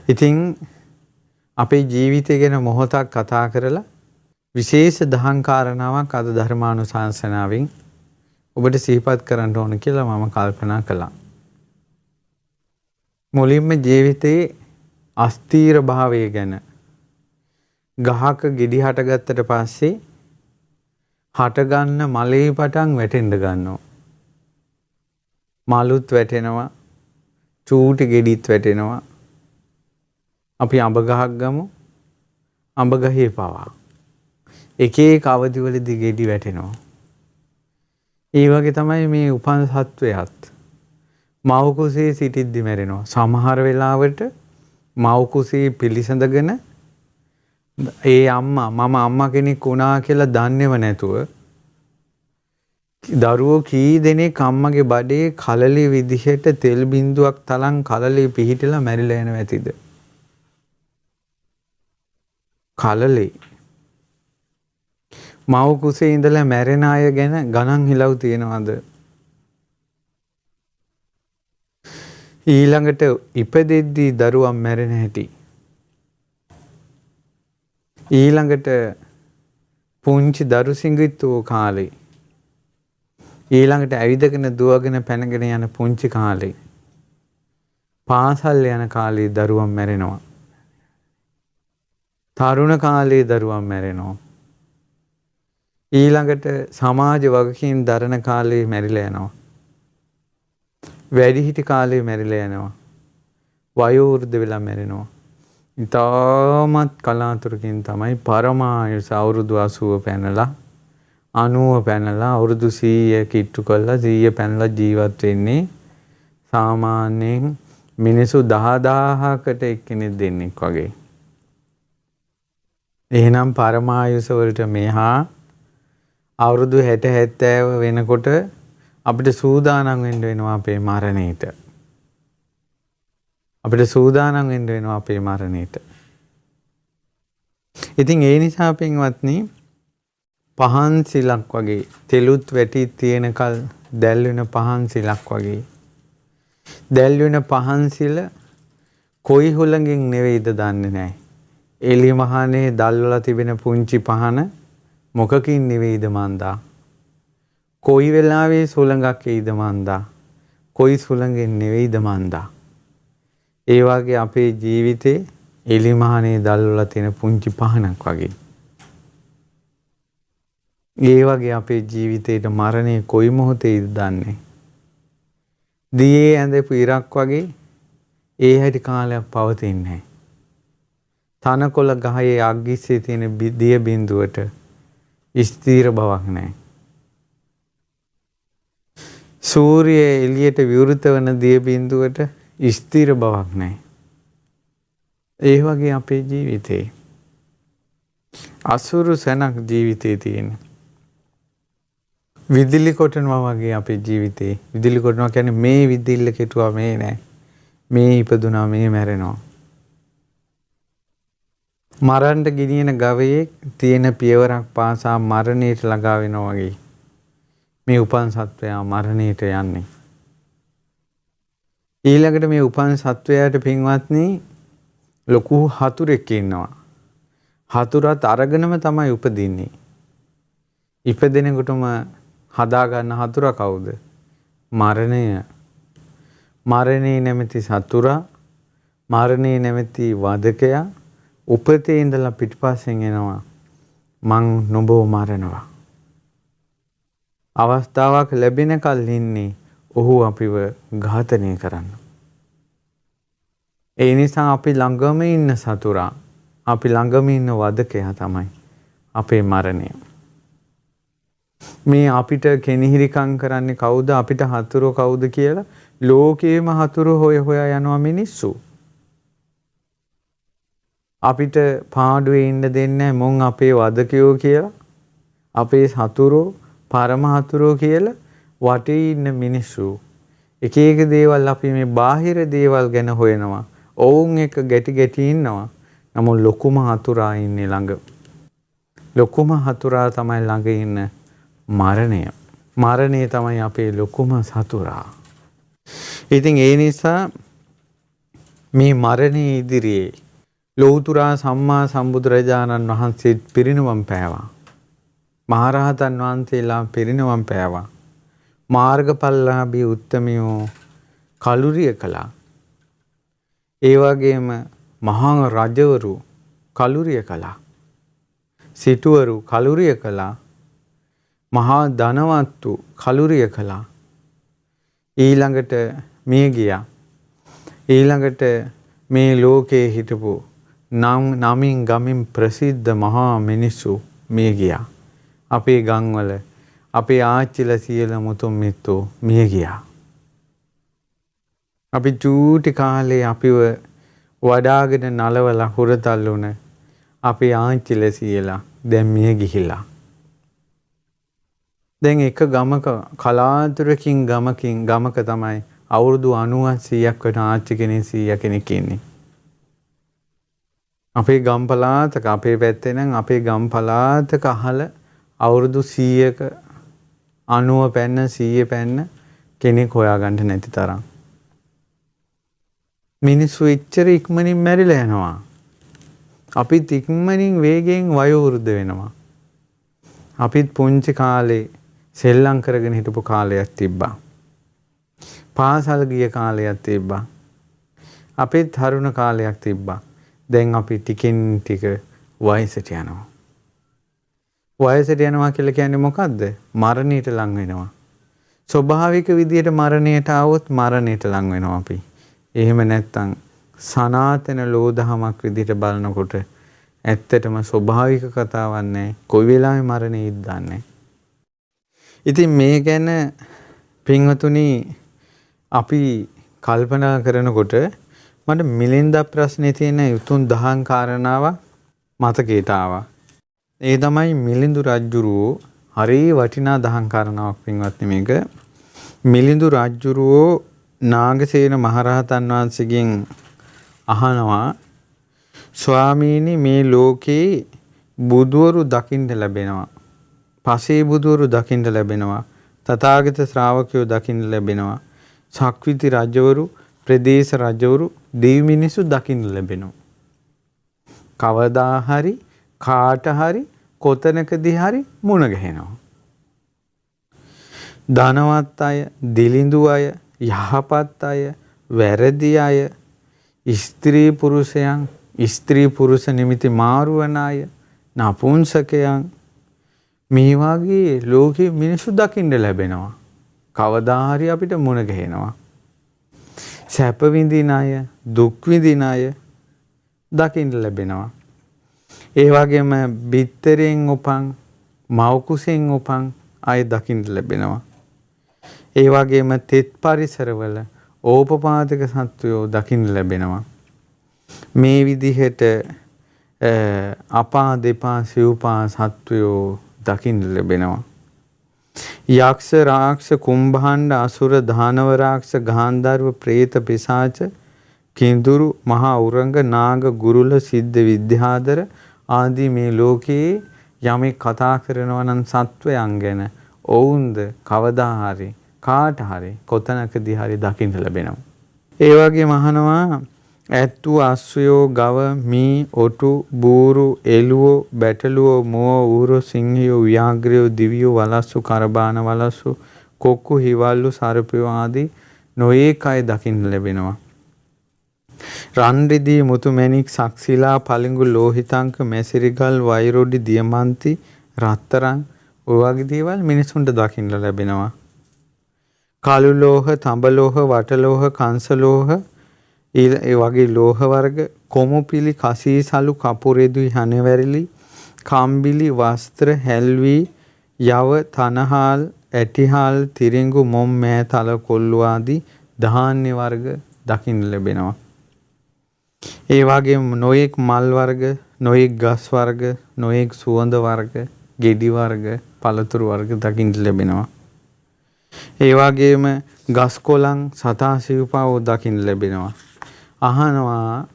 ඉතින් අපේ ජීවිතය ගැන මොහොතක් කතා කරලා විශේෂ දහම් කාරණාවක් අද ධර්මානුශාසනාවෙන් ඔබට සිහිපත් කරන්න ඕන කියලා මම කල්පනා කළා. මුලින්ම ජීවිතයේ අස්තීර භාවය ගැන ගහක ගෙඩි හටගත්තට පස්සේ හටගන්න මලේ පටන් වැටෙන්න ගන්නවා. මලුත් වැටෙනවා, චූටි ගෙඩිත් වැටෙනවා. අපි අඹ ගහක් ගමු. අඹ ගහේ පවා එක එක අවදිවලදී ගෙඩි වැටෙනවා. ඒ වගේ තමයි මේ උපන් සත්වයාත් මව් කුසේ සිටිද්දි මැරෙනවා. සමහර වෙලාවට මව් කුසේ පිළිසඳගෙන ඒ අම්මා මම අම්මා කෙනෙක් වුණා කියලා දන්නේව නැතුව දරුවෝ කී දෙනෙක් අම්මගේ බඩේ කලලේ විදිහට තෙල් බින්දුවක් තරම් කලලේ පිහිටලා මැරිලා යනවා ඇතිද? කලලේ මව් කුසේ ඉඳලා මැරෙන අය ගැන ගණන් හිලව් තියනවාද? ඊළඟට ඉපදෙද්දී දරුවන් මැරෙන හැටි. ඊළඟට පුංචි දරු සිඟිත්තුව කාලේ. ඊළඟට ඇවිදගෙන දුවගෙන පැනගෙන යන පුංචි කාලේ. පාසල් යන කාලේ දරුවන් මැරෙනවා. තරුණ කාලේ දරුවන් මැරෙනවා. ඊළඟට සමාජ වගකීම් දරන කාලේ මැරිලා යනවා. වැඩිහිටි කාලේ මැරිලා යනවා. වයෝ වෘද්ධ වෙලා මැරෙනවා. ඉතාමත් කලාතුරකින් තමයි පරමායුෂ අවුරුදු 80 පැනලා 90 පැනලා අවුරුදු 100 කිට්ටු කරලා 100 පැනලා ජීවත් වෙන්නේ සාමාන්‍යයෙන් මිනිසු 10000කට එක්කෙනෙක් දෙන්නෙක් වගේ. එහෙනම් පරමායුෂ වලට මෙහා අවුරුදු 60 70 වෙනකොට අපිට සූදානම් වෙන්න වෙනවා අපේ මරණයට. අපිට සූදානම් වෙන්න වෙනවා අපේ මරණයට. ඉතින් ඒ නිසා පින්වත්නි පහන් සිලක් වගේ තෙලුත් වැටි තියෙනකල් දැල් වෙන පහන් සිලක් වගේ. දැල් වෙන පහන් සිල කොයි හුලඟින් නෙවෙයිද දන්නේ නැහැ. එළි මහනේ දැල්වලා තිබෙන පුංචි පහන මොකකින් නෙවෙයිද මන්දා. කොයි වෙලාවේ සුළඟක් එයිද මන්දා. කොයි සුළඟෙන් නෙවෙයිද මන්දා. ඒ වගේ අපේ ජීවිතේ එළි මහනේ දැල්වලා තියෙන පුංචි පහනක් වගේ. ඒ වගේ අපේ ජීවිතේට මරණය කොයි මොහොතේද දන්නේ. දියේ ඇඳපු ඉරක් වගේ ඒ හැටි කාලයක් පවතින්නේ නැහැ. තනකොළ ගහේ අග්ගිස්සේ තියෙන දිය බිඳුවට ස්ථීර බවක් නැහැ. සූර්යය එළියට විවෘත වන දිය බිඳුවට ස්ථීර බවක් නැහැ. ඒ වගේ අපේ ජීවිතේ අසුරු සැනක් ජීවිතේ තියෙන. විදුලි කොටනවා වගේ අපේ ජීවිතේ. විදුලි කොටනවා කියන්නේ මේ විදුල්ල කෙටුවා මේ නෑ. මේ ඉපදුනා මේ මැරෙනවා. මරන්න ගෙනියන ගවයේ තියෙන පියවරක් පාසා මරණයට ළඟා වෙනවා වගේ. මේ උපන් සත්වයා මරණයට යන්නේ. ඊළඟට මේ උපන් සත්වයාට පින්වත්නි ලොකු හතුරෙක් ඉන්නවා. හතුරත් අරගෙනම තමයි උපදින්නේ. ඉපදෙනකොටම හදාගන්න හතුරා කවුද? මරණය. මරණේ නැමැති සතුරා, මරණේ නැමැති වදකයා උපතේ ඉඳලා පිටිපස්සෙන් එනවා. මං නුඹව මරනවා. අවස්ථාවක් ලැබෙනකල් ඉන්නේ ඔහු අපිව ඝාතනය කරන්න. ඒ නිසා අපි ළඟම ඉන්න සතුරා, අපි ළඟම ඉන්න වදකයා තමයි අපේ මරණය. මේ අපිට කෙනිහිරිකම් කරන්නේ කවුද? අපිට හතුරු කවුද කියලා ලෝකේම හතුරු හොය හොයා යනවා මිනිස්සු. අපිට පාඩුවේ ඉන්න දෙන්නේ මොන් අපේ වදකයෝ කියලා, අපේ හතුරෝ පරම හතුරෝ කියලා වටේ ඉන්න මිනිස්සු. එක එක දේවල් අපි මේ බාහිර දේවල් ගැන හොයනවා. ඔවුන් එක ගැටි ගැටි ඉන්නවා. නමුත් ලොකුම හතුරා ඉන්නේ ළඟ. ලොකුම හතුරා තමයි ළඟ ඉන්න මරණය. මරණය තමයි අපේ ලොකුම සතුරා. ඉතින් ඒ නිසා මේ මරණයේ ඉදිරියේ ලෞතර සම්මා සම්බුදුරජාණන් වහන්සේ පිරිනිවන් පෑවා. මහරහතන් වහන්සේලා පිරිනිවන් පෑවා. මාර්ගඵලලාභී උත්තමයෝ කලුරිය කළා. ඒ වගේම මහා රජවරු කලුරිය කළා. සිටුවරු කලුරිය කළා. මහා ධනවත්තු කලුරිය කළා. ඊළඟට මිය ගියා. ඊළඟට මේ ලෝකේ හිටපු නමින් ගමින් ප්‍රසිද්ධ මහා මිනිස්සු මිය ගියා. අපේ ගම්වල අපේ ආච්චිලා සියලා මුතුන් මිත්තෝ මිය ගියා. අපි චූටි කාලේ අපිව වඩාගෙන නලවලා හුරතල් වුණ අපේ ආච්චිලා සියලා දැන් මිය ගිහිලා. දැන් එක ගමක කලාතුරකින් ගමක තමයි අවුරුදු 90 100ක් වන ආච්චි කෙනෙක් 100 කෙනෙක් ඉන්නේ. අපේ ගම් පළාතක අපේ පැත්තේ නම් අපේ ගම් පළාතක අහල අවුරුදු 100ක 90 පැන්න 100 පැන්න කෙනෙක් හොයාගන්න නැති තරම්. මිනිස්සු එච්චර ඉක්මනින් මැරිලා යනවා. අපිත් ඉක්මනින් වේගයෙන් වයෝ වෘද්ධ වෙනවා. අපිත් පුංචි කාලේ සෙල්ලම් කරගෙන හිටපු කාලයක් තිබ්බා. පාසල් ගිය කාලයක් තිබ්බා. අපිත් තරුණ කාලයක් තිබ්බා. දැන් අපි ටිකෙන් ටික වයසට යනවා. වයසට යනවා කියලා කියන්නේ මොකද්ද? මරණයට ලං වෙනවා. ස්වභාවික විදියට මරණයට આવොත් මරණයට ලං වෙනවා අපි. එහෙම නැත්නම් සනාතන ලෝධහමක් විදියට බලනකොට ඇත්තටම ස්වභාවික කතාවක් නැහැ. කොයි වෙලාවෙ මරණය ඉද්දන්නේ. ඉතින් මේ ගැන පින්වතුනි අපි කල්පනා කරනකොට මට මිලින්ද ප්‍රශ්නේ තියෙන උතුම් දහම් කාරණාවක් මතකයට ආවා. ඒ තමයි මිලිඳු රජුරෝ හරි වටිනා දහම් කාරණාවක් පින්වත්නි මේක. මිලිඳු රජුරෝ නාගසේන මහරහතන් වහන්සේගෙන් අහනවා ස්වාමීනි මේ ලෝකේ බුදවරු දකින්න ලැබෙනවා. පසේ බුදවරු දකින්න ලැබෙනවා. තථාගත ශ්‍රාවකයෝ දකින්න ලැබෙනවා. සක්විති රජවරු, ප්‍රදේශ රජවරු, දෙවි මිනිසු දකින්න ලැබෙනවා. කවදා හරි කාට හරි කොතනකදී හරි මුණ ගැහෙනවා. ධනවත් අය, දිලිඳු අය, යහපත් අය, වැරදි අය, ස්ත්‍රී පුරුෂයන්, ස්ත්‍රී පුරුෂ නිමිති මාරුවන අය, නපුංසකයන් මේ වගේ ලෝකෙ මිනිස්සු දකින්න ලැබෙනවා. කවදා හරි අපිට මුණ ගැහෙනවා. සැප විඳින අය, දුක් විඳින අය දකින්න ලැබෙනවා. ඒ වගේම බිත්තරෙන් උපන්, මව් කුසෙන් උපන් අය දකින්න ලැබෙනවා. ඒ වගේම තෙත් පරිසරවල ඕපපාතික සත්වයෝ දකින්න ලැබෙනවා. මේ විදිහට අපා දෙපා සිව්පා සත්වයෝ දකින්න ලැබෙනවා. යක්ෂ රාක්ෂ කුම්භාණ්ඩ අසුර දානව රාක්ෂ ගාන්ධර්ව ප්‍රේත පිසාච කිඳුරු මහා උරංග නාග ගුරුල සිද්ධ විද්‍යාදර ආදී මේ ලෝකයේ යමෙක් කතා කරනවා නම් සත්වයන් ගැන ඔවුන්ද කවදා හරි කාට හරි කොතනකදී හරි දකින්න ලැබෙනවා. ඒ වගේම අහනවා ඇත්තු අස්සයෝ ගව මී ඔටු බූරු එළුවෝ බැටළුවෝ මුව ඌරෝ සිංහයෝ ව්‍යාග්‍රයෝ දිවියෝ වලස්සු කරබාන වලස්සු කොක්කු හිවල්ලු සර්පයෝ ආදී නොඒක අය දකින්න ලැබෙනවා. රන් රිදී මුතු මැණික් සක්සිලා පලිඟු ලෝහිතංක මැසිරිගල් වෛරොඩි දියමන්ති රත්තරන් ඔය වගේ දේවල් මිනිසුන්ට දකින්න ලැබෙනවා. කළු ලෝහ, තඹ ලෝහ, වට ලෝහ, කංශ ලෝහ ඒ වගේ ලෝහ වර්ග කොමුපිලි, කසීසලු, කපුරෙදුයි, හනවැරලි, කම්බිලි, වස්ත්‍ර, හැල්වි, යව, තනහාල්, ඇටිහාල්, තිරිඟු, මොම්, මෑ, තල, කොල්ලු ආදී ධාන්‍ය වර්ග දකින්න ලැබෙනවා. ඒ වගේම නොයෙක් මල් වර්ග, නොයෙක් ගස් වර්ග, නොයෙක් සුවඳ වර්ග, ගෙඩි වර්ග, පළතුරු වර්ග දකින්න ලැබෙනවා. ඒ වගේම ගස් කොළන්, සතා සිව්පාවෝ දකින්න ලැබෙනවා. අහනවා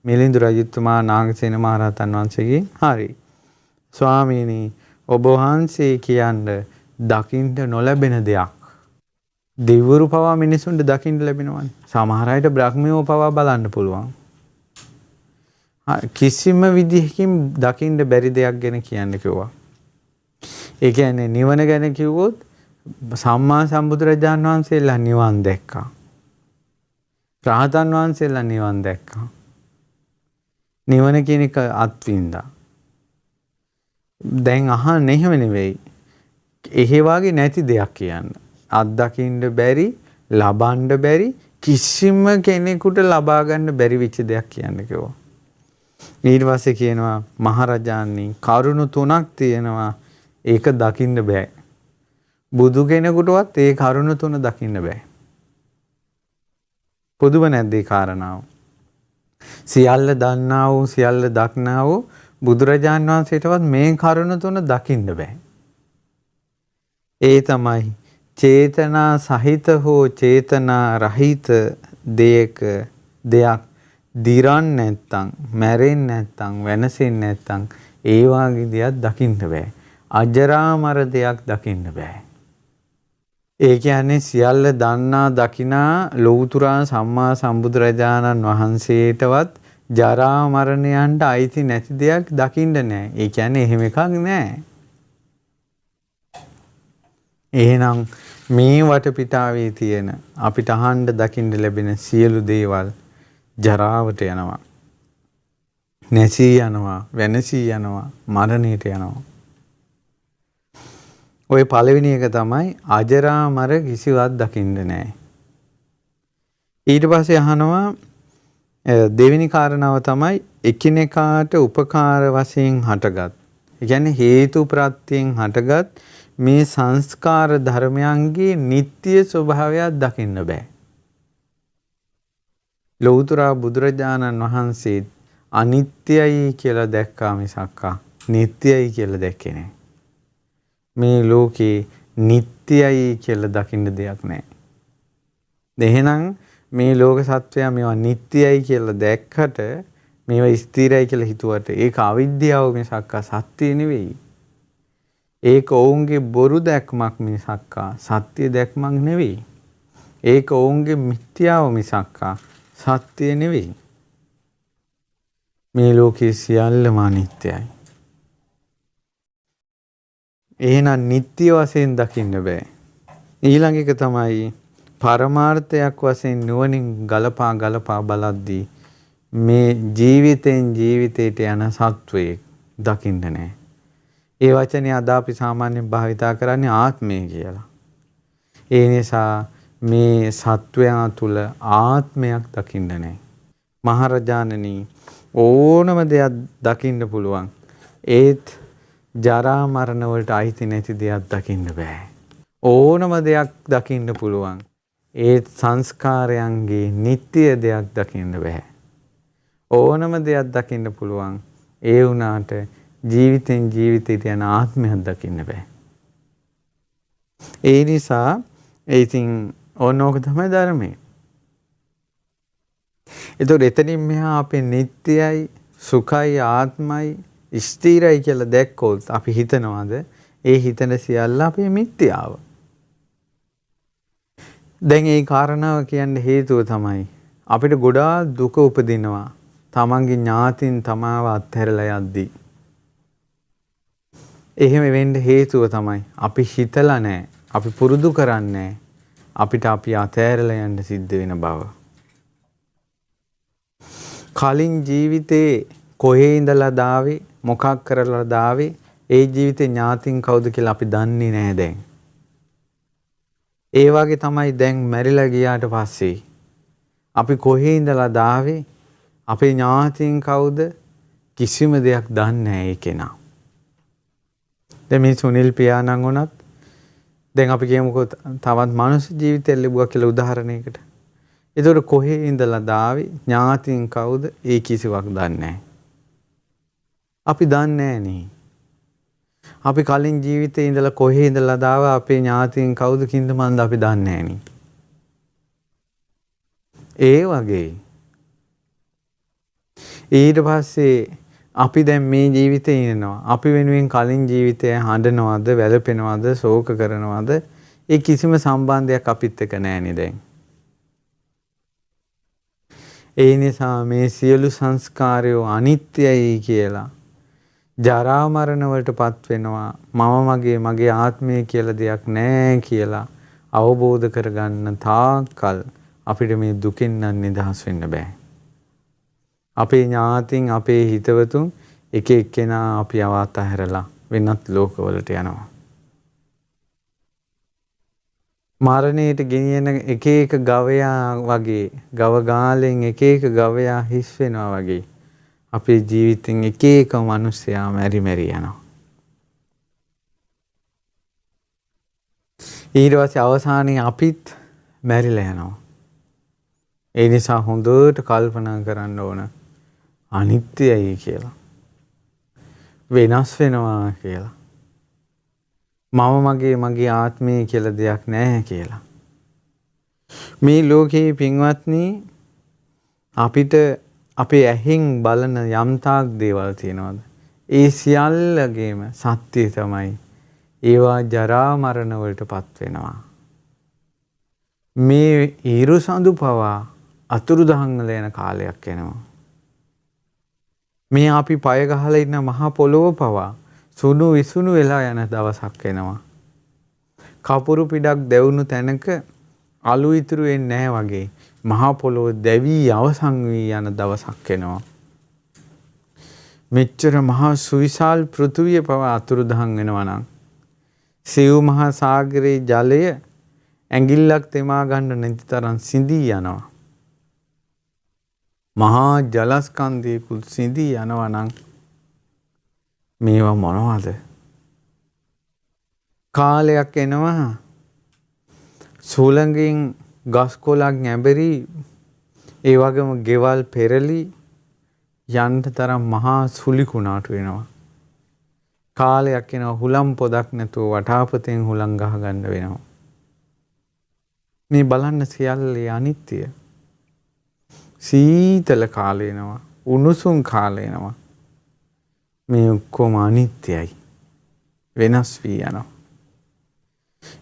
මිලිඳු රජතුමා නාගසේන මහරහතන් වහන්සේගෙන් හරි ස්වාමීනි ඔබ වහන්සේ කියන්නේ දකින්න නොලැබෙන දෙයක් දෙවිවරු පවා මිනිසුන්ට දකින්න ලැබෙනවානේ. සමහර අයට බ්‍රහ්මියෝ පවා බලන්න පුළුවන්. කිසිම විදිහකින් දකින්න බැරි දෙයක් ගැන කියන්න කිව්වා. ඒ කියන්නේ නිවන ගැන කිව්වොත් සම්මා සම්බුදුරජාණන් වහන්සේලා නිවන් දැක්කා. රහතන් වහන්සේලා නිවන් දැක්කා. නිවන කියන එක අත්විඳා. දැන් අහන්නේ එහෙම නෙවෙයි. එහෙ වාගේ නැති දෙයක් කියන්න. අත්දකින්න බැරි, ලබන්න බැරි, කිසිම කෙනෙකුට ලබා ගන්න බැරි වෙච්ච දෙයක් කියන්න කිව්වා. ඊට පස්සේ කියනවා මහරජාණනි කරුණු තුනක් තියෙනවා. ඒක දකින්න බෑ. බුදු කෙනෙකුටවත් ඒ කරුණු තුන දකින්න බෑ. පොදුම නැද්ද ඒ කාරණාව? සියල්ල දන්නා වූ සියල්ල දක්නා වූ බුදුරජාන් වහන්සේටවත් මේ කරුණු තුන දකින්න බෑ. ඒ තමයි චේතනා සහිත හෝ චේතනා රහිත දෙයක් දිරන් නැත්තම්, මැරෙන්නේ නැත්තම්, වෙනසෙන්නේ නැත්තම් ඒ වාගේ දෙයක් දකින්න බෑ. අජරාමර දෙයක් දකින්න බෑ. ඒ කියන්නේ සියල්ල දන්නා දකිනා ලෞතුරා සම්මා සම්බුදුරජාණන් වහන්සේටවත් ජරා මරණයන්ට අයිති නැති දෙයක් දකින්න නෑ. ඒ කියන්නේ එහෙම එකක් නෑ. එහෙනම් මේ වටපිටාවේ තියෙන අපිට අහන්න දකින්න ලැබෙන සියලු දේවල් ජරාවට යනවා. නැසී යනවා, වෙනසී යනවා, මරණයට යනවා. ඔය පළවෙනි එක තමයි අජරාමර කිසිවක් දකින්න නෑ. ඊට පස්සේ අහනවා දෙවෙනි කාරණාව තමයි එකිනෙකාට උපකාර වශයෙන් හටගත්. ඒ කියන්නේ හේතු ප්‍රත්‍යයෙන් හටගත් මේ සංස්කාර ධර්මයන්ගේ නিত্য ස්වභාවයක් දකින්න බෑ. ලෞතර බුදුරජාණන් වහන්සේ අනිත්‍යයි කියලා දැක්කා මිසක් නිට්ටයයි කියලා දැක්කේ නෑ. මේ ලෝකේ නිට්ටයයි කියලා දකින්න දෙයක් නෑ. එහෙනම් මේ ලෝක සත්‍යය මේවා නිට්ටයයි කියලා දැක්කට මේවා ස්ථිරයි කියලා හිතුවට ඒක අවිද්‍යාව මිසක් සත්‍ය නෙවෙයි. ඒක ඔවුන්ගේ බොරු දැක්මක් මිසක් සත්‍ය දැක්මක් නෙවෙයි. ඒක ඔවුන්ගේ මිත්‍යාව මිසක් සත්‍ය නෙවෙයි. මේ ලෝකේ සියල්ලම අනිත්‍යයි. එහෙනම් නිට්ටය වශයෙන් දකින්න බෑ. ඊළඟ එක තමයි පරමාර්ථයක් වශයෙන් නුවණින් ගලපා බලද්දී මේ ජීවිතෙන් ජීවිතයට යන සත්වයේ දකින්න නෑ. ඒ වචනේ අද අපි සාමාන්‍යයෙන් භාවිතා කරන්නේ ආත්මය කියලා. ඒ නිසා මේ සත්වයා තුල ආත්මයක් දකින්න නෑ. මහරජාණනි ඕනම දෙයක් දකින්න පුළුවන්. ඒත් ජරා මරණ වලට අයිති නැති දෙයක් දකින්න බෑ. ඕනම දෙයක් දකින්න පුළුවන්. ඒත් සංස්කාරයන්ගේ නිට්ටය දෙයක් දකින්න බෑ. ඕනම දෙයක් දකින්න පුළුවන්. ඒ වුණාට ජීවිතෙන් ජීවිතයට යන ආත්මයක් දකින්න බෑ. ඒ නිසා ඉතින් ඕනෝක තමයි ධර්මය. ඒතකොට එතනින් මෙහා අපේ නිට්ටයයි, සුඛයි, ආත්මයි, ස්ථිරයි කියලා දැක්කොත් අපි හිතනවාද ඒ හිතන සියල්ල අපේ මිත්‍යාව. දැන් ඒ කාරණාව කියන්න හේතුව තමයි අපිට ගොඩාක් දුක උපදිනවා තමන්ගේ ඥාතින් තමාව අත්හැරලා යද්දී. එහෙම වෙන්න හේතුව තමයි අපි හිතලා නැහැ, අපි පුරුදු කරන්නේ අපිට අපි අත්හැරලා යන්න සිද්ධ වෙන බව. කලින් ජීවිතේ කොහේ ඉඳලා දාවේ, මොකක් කරලා දාවේ, ඒ ජීවිතේ ඥාතින් කවුද කියලා අපි දන්නේ නැහැ දැන්. ඒ වගේ තමයි දැන් මැරිලා ගියාට පස්සේ අපි කොහේ ඉඳලා දාවේ, අපේ ඥාතින් කවුද කිසිම දෙයක් දන්නේ නැහැ ඒ කෙනා. දැන් මේ සුනිල් පියාණන් උනත් දැන් අපි කියමුකෝ තවත් මානව ජීවිතයක් ලැබුවා කියලා උදාහරණයකට. ඒතකොට කොහේ ඉඳලා දාවේ, ඥාතින් කවුද ඒ කිසිවක් දන්නේ නැහැ. අපි දන්නේ නැහැ. අපි කලින් ජීවිතේ ඉඳලා කොහේ ඉඳලා දාවා, අපේ ඥාතින් කවුද කින්ද මන්ද අපි දන්නේ නැහැ. ඒ වගේ ඊට පස්සේ අපි දැන් මේ ජීවිතේ ඉන්නවා. අපි වෙනුවෙන් කලින් ජීවිතය හඬනවද, වැළපෙනවද, ශෝක කරනවද? ඒ කිසිම සම්බන්ධයක් අපිත් එක්ක නැහැනේ දැන්. ඒ නිසා මේ සියලු සංස්කාරයෝ අනිත්‍යයි කියලා ජරා මරණ වලටපත් වෙනවා. මගේ ආත්මය කියලා දෙයක් නැහැ කියලා අවබෝධ කරගන්න තාක්කල් අපිට මේ දුකින් නම් නිදහස් වෙන්න බෑ. අපේ ඥාතින් අපේ හිතවතුන් එක එක්කෙනා අපි අතහැරලා වෙනත් ලෝකවලට යනවා. මරණයට ගෙනියන එක එක ගවයා වගේ ගව ගාලෙන් එක එක ගවයා හිස් වෙනවා වගේ අපේ ජීවිතෙන් එක එක මිනිස්සයා මැරි යනවා. ඊට පස්සේ අවසානයේ අපිත් මැරිලා යනවා. ඒ නිසා හොඳට කල්පනා කරන්න ඕන අනිත්‍යයි කියලා. වෙනස් වෙනවා කියලා. මගේ ආත්මය කියලා දෙයක් නැහැ කියලා. මේ ලෝකේ පින්වත්නි අපිට අපේ ඇහෙන් බලන යම්තාක් දේවල් තියෙනවද? ඒ සියල්ලගේම සත්‍යය තමයි ඒවා ජරා මරණ වලටපත් වෙනවා. මේ ඊරුසඳු පවා අතුරුදහන් වල යන කාලයක් එනවා. මේ අපි පය ගහලා ඉන්න මහ පොළොව පවා සුණු විසුණු වෙලා යන දවසක් එනවා. කපුරු පිටක් දැවුණු තැනක අලු ඉතුරු වෙන්නේ නැහැ වගේ මහ පොළොව දැවි අවසන් වී යන දවසක් එනවා. මෙච්චර මහා සුවිශාල පෘථුවිය පවා අතුරුදහන් වෙනවා නම් සිව් මහා සාගරයේ ජලය ඇඟිල්ලක් තෙමා ගන්න නැති තරම් සිඳී යනවා. මහා ජලස්කන්ධයකුත් සිඳී යනවා නම් මේවා මොනවද? කාලයක් එනවා සූලංගෙන් ගස් කොළක් නැබරි ඒ වගේම ගෙවල් පෙරලි යන්න තරම් මහා සුලි කුණාටු වෙනවා. කාලයක් එනවා හුලම් පොදක් නැතුව වටාපතෙන් හුලං ගහ ගන්න වෙනවා. මේ බලන්න සියල්ලේ අනිත්‍ය. සීතල කාලේ එනවා උණුසුම් කාලේ එනවා. මේ ඔක්කොම අනිත්‍යයි. වෙනස් වී යනවා.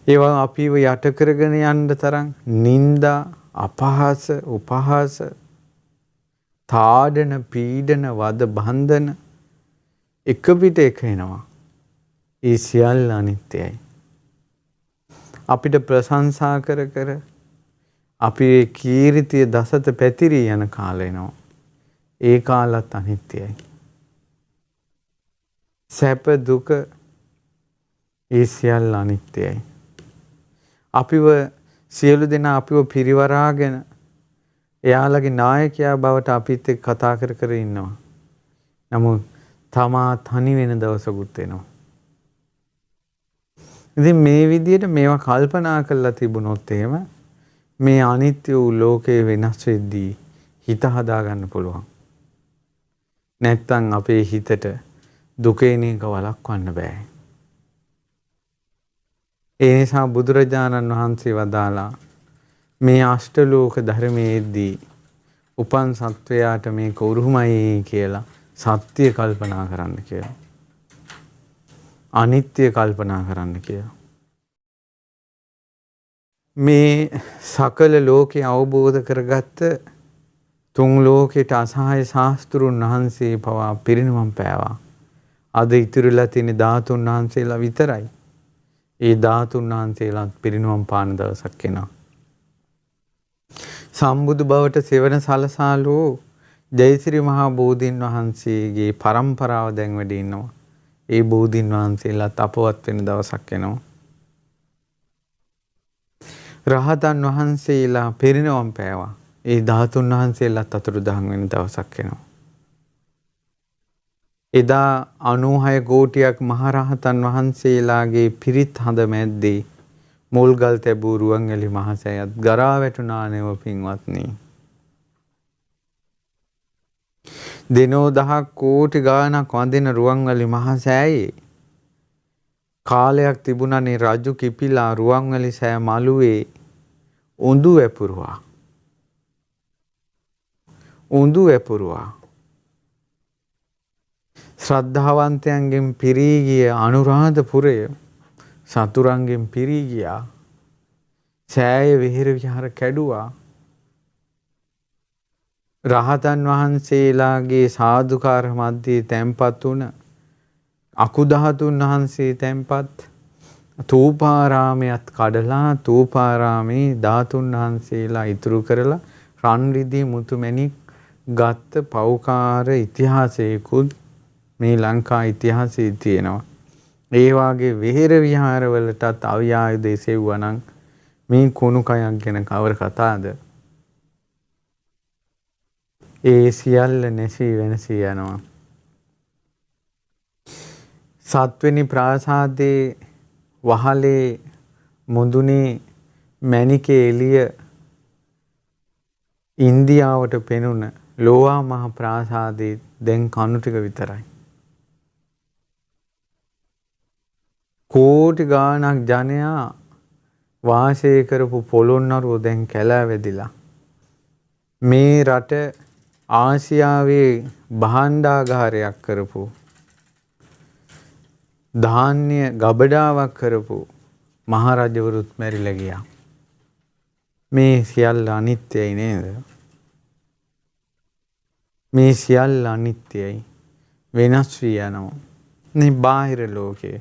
ඒවා අපිව යට කරගෙන යන්න තරම් නිന്ദා, අපහාස, උපහාස, තාඩන, පීඩන, වද බන්ධන එක පිට එක එනවා. ඒ සියල්ල අනිත්‍යයි. අපිට ප්‍රශංසා කර කර අපේ කීර්තිය දසත පැතිරී යන කාලය එනවා. ඒ කාලත් අනිත්‍යයි. සැප දුක ඒ සියල්ල අනිත්‍යයි. අපිව සියලු දෙනා අපිව පිරිවරාගෙන එයාලගේ නායකයා බවට අපිත් එක්ක කතා කර කර ඉන්නවා. නමුත් තමා තනි වෙන දවසකුත් එනවා. ඉතින් මේ විදිහට මේවා කල්පනා කරලා තිබුණොත් එහෙම මේ අනිත්‍ය වූ ලෝකේ වෙනස් වෙද්දී හිත හදා ගන්න පුළුවන්. නැත්තම් අපේ හිතට දුකේන එක වළක්වන්න බෑ. ඒ නිසා බුදුරජාණන් වහන්සේ වදාලා මේ අෂ්ටලෝක ධර්මයේදී උපන් සත්වයාට මේක උරුමයි කියලා සත්‍ය කල්පනා කරන්න කියලා. අනිත්‍ය කල්පනා කරන්න කියලා. මේ සකල ලෝකේ අවබෝධ කරගත්ත තුන් ලෝකෙට අසහාය ශාස්ත්‍රුන් වහන්සේ පවා පිරිනිවන් පෑවා. අද ඉතුරුලා තියෙන ධාතුන් වහන්සේලා විතරයි. ඒ ධාතුන් වහන්සේලාත් පිරිනිවන් පාන දවසක් එනවා. සම්බුදු බවට සෙවන සලසාලු ජයසිරි මහා බෝධීන් වහන්සේගේ පරම්පරාව දැන් වැඩ ඉන්නවා. ඒ බෝධීන් වහන්සේලාත් අපවත් වෙන දවසක් එනවා. රහතන් වහන්සේලා පිරිනිවන් පෑවා. ඒ ධාතුන් වහන්සේලාත් අතුරුදහන් වෙන දවසක් එනවා. එදා 96 කෝටියක් මහරහතන් වහන්සේලාගේ පිරිත් හඳ මැද්දේ මුල්ගල් තැබූ රුවන්වැලි මහසෑයත් ගරා වැටුණා නෙව පින්වත්නි. දිනෝ 10 කෝටි ගාණක් වඳින රුවන්වැලි මහසෑයේ කාලයක් තිබුණනේ රජු කිපිලා රුවන්වැලි සෑ මළුවේ උඳු වැපුරුවා. උඳු වැපුරුවා. ශ්‍රද්ධාවන්තයන්ගෙන් පිරී ගිය අනුරාධපුරය සතුරන්ගෙන් පිරී ගියා. සෑය විහෙර විහාර කැඩුවා. රහතන් වහන්සේලාගේ සාදුකාර මැද්දේ තැන්පත් වුණ අකුධාතුන් වහන්සේ තැන්පත් තූපාරාමයක් කඩලා තූපාරාමේ ධාතුන් වහන්සේලා ඉතුරු කරලා රන් රිදී මුතුමැණික් ගත්ත පෞකාර ඉතිහාසයකුත් මේ ලංකා ඉතිහාසයේ තියෙනවා. ඒ වාගේ විහෙර විහාරවලටත් අව්‍යායුධ එසෙව්වා නම් මේ කුණු කයක් ගැන කවර කතාවද? ඒ සියල්ල නැසී වෙනසී යනවා. සත්වෙනි ප්‍රාසාදයේ වහලේ මුදුනේ මැණිකේ එළිය ඉන්දියාවට පෙනුන ලෝවා මහ ප්‍රාසාදයේ දැන් කණු ටික විතරයි. කෝටි ගාණක් ජනයා වාසය කරපු පොළොන්නරුව දැන් කැලෑ වැදිලා. මේ රට ආසියාවේ භාණ්ඩාගාරයක් කරපු ධාන්‍ය ගබඩාවක් කරපු මහරජවරුත් මැරිලා ගියා. මේ සියල්ල අනිත්‍යයි නේද? මේ සියල්ල අනිත්‍යයි. වෙනස් වී යනවා. මේ බාහිර ලෝකේ.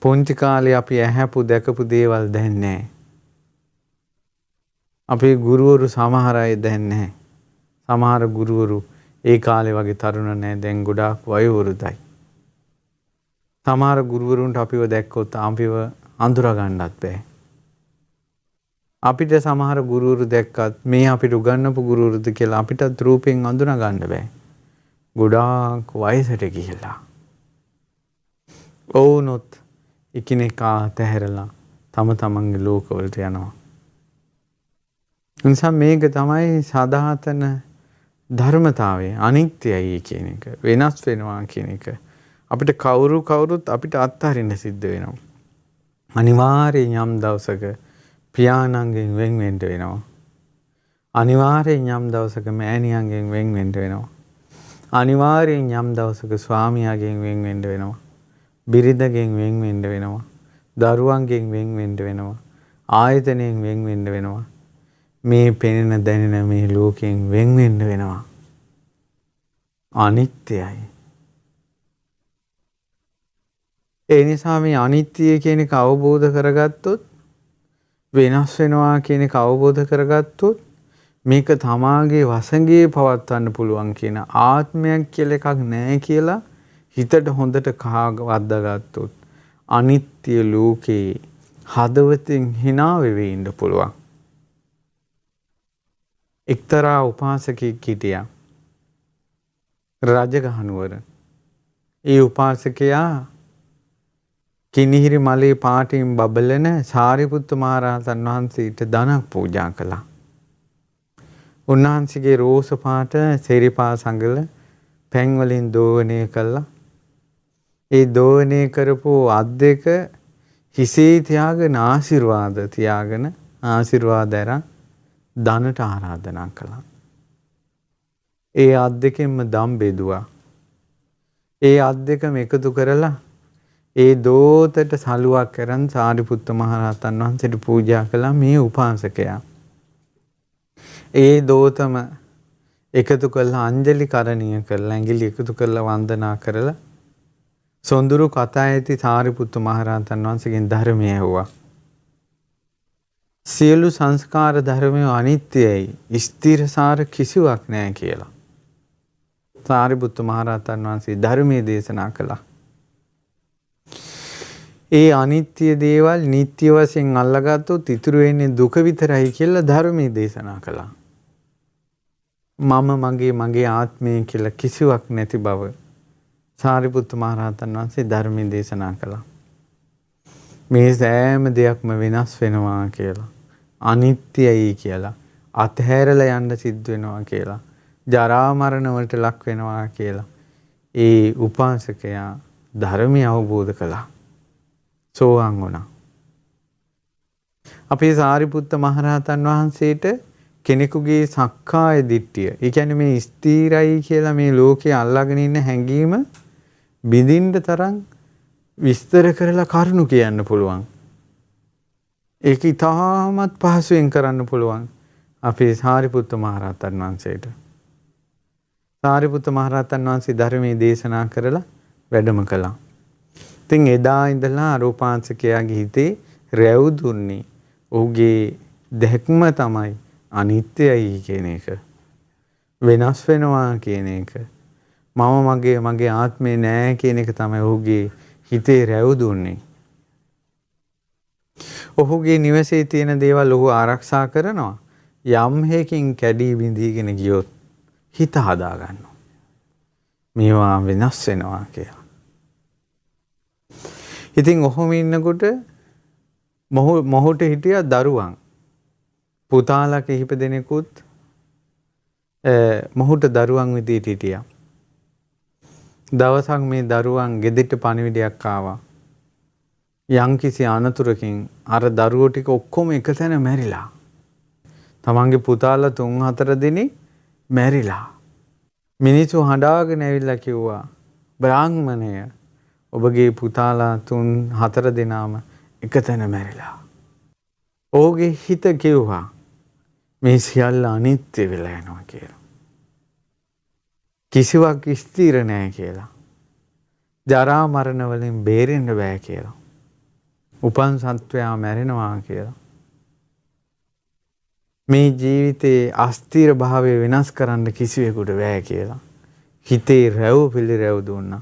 පොන්ති කාලේ අපි ඇහැපු දැකපු දේවල් දැන් නැහැ. අපේ ගුරුවරු සමහර අය දැන් නැහැ. සමහර ගුරුවරු ඒ කාලේ වගේ තරුණ නැහැ. දැන් ගොඩාක් වයෝවෘද්ධයි. සමහර ගුරුවරුන්ට අපිව දැක්කොත් අපිව අඳුර ගන්නත් බෑ. අපිට සමහර ගුරුවරු දැක්කත් මේ අපිට උගන්වපු ගුරුවරුද කියලා අපිටත් රූපයෙන් අඳුන ගන්න බෑ. ගොඩාක් වයසට ගිහිලා. ඔවුනොත් එකිනෙකා අතහැරලා තම තමන්ගේ ලෝකවලට යනවා. නිසා මේක තමයි සදාතන ධර්මතාවය. අනිත්‍යයි කියන එක, වෙනස් වෙනවා කියන එක අපිට කවුරුත් අපිට අත්හරින්න සිද්ධ වෙනවා. අනිවාර්යෙන් යම් දවසක පියාණන්ගෙන් වෙන් වෙන්න වෙනවා. අනිවාර්යෙන් යම් දවසක මෑණියන්ගෙන් වෙන් වෙන්න වෙනවා. අනිවාර්යෙන් යම් දවසක ස්වාමියාගෙන් වෙන් වෙන්න වෙනවා. බිරිඳගෙන් වෙන් වෙන්න වෙනවා. දරුවන්ගෙන් වෙන් වෙන්න වෙනවා. ආයතනයෙන් වෙන් වෙන්න වෙනවා. මේ පෙනෙන දැනෙන මේ ලෝකයෙන් වෙන් වෙන්න වෙනවා. අනිත්‍යයි. ඒ නිසා මේ අනිත්‍ය කියන එක අවබෝධ කරගත්තොත්, වෙනස් වෙනවා කියන එක අවබෝධ කරගත්තොත්, මේක තමාගේ වසඟේ පවත්වන්න පුළුවන් කියන ආත්මයක් කියලා එකක් නැහැ කියලා හිතට හොඳට වද්දාගත්තොත් අනිත්‍ය ලෝකේ හදවතින් hina වෙවි ඉන්න පුළුවන්. එක්තරා උපාසකෙක් හිටියා රජගහනුවර. ඒ උපාසකයා කිනිහිරි මලේ පාටින් බබලන සාරිපුත්ත මහරහතන් වහන්සේට ධනක් පූජා කළා. උන්වහන්සේගේ රෝස පාට සිරිපා සංගල පැන් වලින් දෝවණය කළා. ඒ දෝවණය කරපු අත් දෙක හිසේ තියාගෙන ආශිර්වාද අරන් ධනට ආරාධනා කළා. ඒ අත් දෙකෙන්ම දම් බෙදුවා. ඒ අත් දෙකම එකතු කරලා ඒ දෝතට සලුවක් කරන් සාරිපුත්ත මහරහතන් වහන්සේට පූජා කළා මේ උපාසකයා. ඒ දෝතම එකතු කරලා අංජලි කරණීය කරලා ඇඟිලි එකතු කරලා වන්දනා කරලා සොඳුරු කතා ඇති සාරිපුත්ත මහරහතන් වහන්සේගෙන් ධර්මය ඇහුවා. සියලු සංස්කාර ධර්මය අනිත්‍යයි, ස්ථිරසාර කිසිවක් නැහැ කියලා. සාරිපුත්ත මහරහතන් වහන්සේ ධර්මයේ දේශනා කළා. ඒ අනිත්‍ය දේවල් නිට්ටය වශයෙන් අල්ලගත්තොත් ඉතුරු වෙන්නේ දුක විතරයි කියලා ධර්මයේ දේශනා කළා. මගේ ආත්මය කියලා කිසිවක් නැති බව සාරිපුත්ත මහරහතන් වහන්සේ ධර්මයේ දේශනා කළා. මේ සෑම දෙයක්ම වෙනස් වෙනවා කියලා, අනිත්‍යයි කියලා, අතහැරලා යන්න සිද්ධ වෙනවා කියලා, ජරා මරණ වලට ලක් වෙනවා කියලා ඒ උපාසකයා ධර්මය අවබෝධ කළා. සෝවාන් වුණා. අපේ සාරිපුත්ත මහරහතන් වහන්සේට කෙනෙකුගේ සක්කාය දිට්ඨිය, ඒ කියන්නේ මේ ස්ථිරයි කියලා මේ ලෝකේ අල්ලාගෙන ඉන්න හැඟීම බිඳින්න තරම් විස්තර කරලා කරුණු කියන්න පුළුවන්. ඒක ඉතාමත් පහසුවෙන් කරන්න පුළුවන් අපේ සාරිපුත්ත මහරහතන් වහන්සේට. සාරිපුත්ත මහරහතන් වහන්සේ ධර්මයේ දේශනා කරලා වැඩම කළා. ඉතින් එදා ඉඳලා අරූපාංශකයාගේ හිතේ රැව් දුන්නේ ඔහුගේ දැක්ම තමයි අනිත්‍යයි කියන එක. වෙනස් වෙනවා කියන එක. මගේ ආත්මේ නෑ කියන එක තමයි ඔහුගේ හිතේ රැව් දුන්නේ. ඔහුගේ නිවසේ තියෙන දේවල් ඔහු ආරක්ෂා කරනවා. යම් හේකින් කැඩී බිඳීගෙන ගියොත් හිත හදා ගන්නවා. මේවා වෙනස් වෙනවා කියලා. ඉතින් ඔහොම ඉන්නකොට මොහුට හිටියා දරුවන්. පුතාලා කිහිප දෙනෙකුත් මොහුට දරුවන් විදිහට හිටියා. දවසක් මේ දරුවන් ගෙදරට පණිවිඩයක් ආවා. යම්කිසි අනතුරකින් අර දරුවෝ ටික ඔක්කොම එකතැන මැරිලා. තමන්ගේ පුතාලා 3-4 දෙනෙක් මැරිලා. මිනිස්සු හඬාගෙන ඇවිල්ලා කිව්වා බ්‍රාහ්මණය ඔබගේ පුතාලා 3-4 දෙනාම එකතැන මැරිලා. ඔහුගේ හිත කිව්වා මේ සියල්ල අනිත්‍ය වෙලා යනවා කියලා. කිසිවක් ස්ථිර නැහැ කියලා. ජරා මරණ වලින් බේරෙන්න බෑ කියලා. උපන් සත්වයා මැරෙනවා කියලා. මේ ජීවිතයේ අස්ථිර භාවය වෙනස් කරන්න කිසිවෙකුට බෑ කියලා. හිතේ රැව් පිළිරැව් දුන්නා.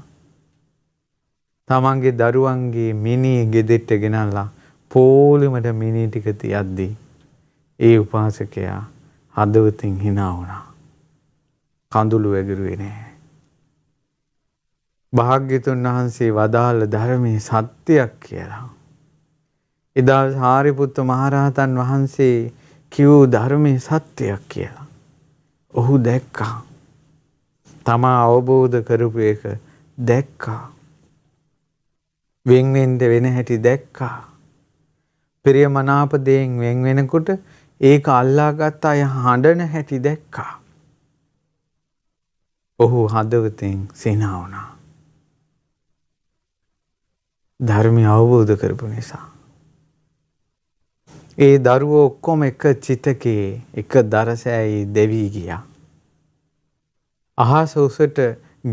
තමන්ගේ දරුවන්ගේ මිනී ගෙදෙට්ට ගෙනල්ලා පොලිමට මිනී ටික තියද්දී ඒ උපාසකයා හදවතින් hina වුණා. කඳුළු වැගිරුවේ නැහැ. භාග්‍යතුන් වහන්සේ වදාළ ධර්මයේ සත්‍යයක් කියලා. එදා සාරිපුත්ත මහරහතන් වහන්සේ කිව් ධර්මයේ සත්‍යයක් කියලා. ඔහු දැක්කා. තමා අවබෝධ කරපු එක දැක්කා. වෙන් වෙන්න වෙන හැටි දැක්කා. ප්‍රියමනාප දෙයෙන් වෙන් වෙනකොට ඒක අල්ලාගත් අය හඬන හැටි දැක්කා. ඔහු හදවතින් සිනා වුණා. ධර්මය අවබෝධ කරපු නිසා. ඒ දරුවෝ ඔක්කොම එක චිතකේ එක දරසෑයි දෙවී ගියා. අහස උසට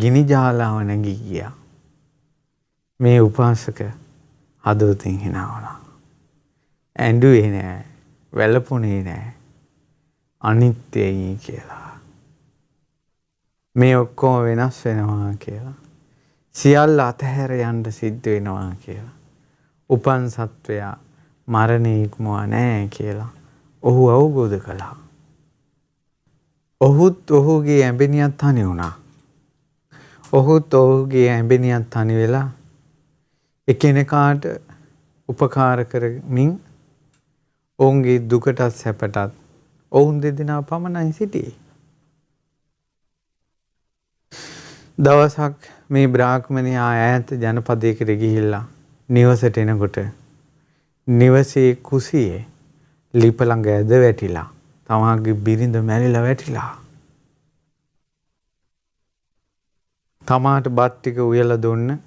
ගිනි ජාලාව නැගී ගියා. මේ උපාසක හදවතින් hina වුණා. ඇඬුවේ නෑ, වැළපුණේ නෑ. අනිත්‍යයි කියලා. මේ ඔක්කොම වෙනස් වෙනවා කියලා. සියල්ල අතහැර යන්න සිද්ධ වෙනවා කියලා. උපන් සත්වයා මරණය ඉක්මවා නෑ කියලා ඔහු අවබෝධ කළා. ඔහුත් ඔහුගේ ඇඹෙනියත් තනි වුණා. ඔහුත් ඔහුගේ ඇඹෙනියත් තනි වෙලා එකිනෙකාට උපකාර කරමින් ඔවුන්ගේ දුකටත් සැපටත් ඔවුන් දෙදෙනා පමණයි සිටියේ. දවසක් මේ බ්‍රාහ්මණයා ඈත ජනපදයකට ගිහිල්ලා නිවසට එනකොට නිවසේ කුසියේ ලිප ළඟ ඇද වැටිලා තමාගේ බිරිඳ මැරිලා වැටිලා. තමාට බත් ටික උයලා දුන්න,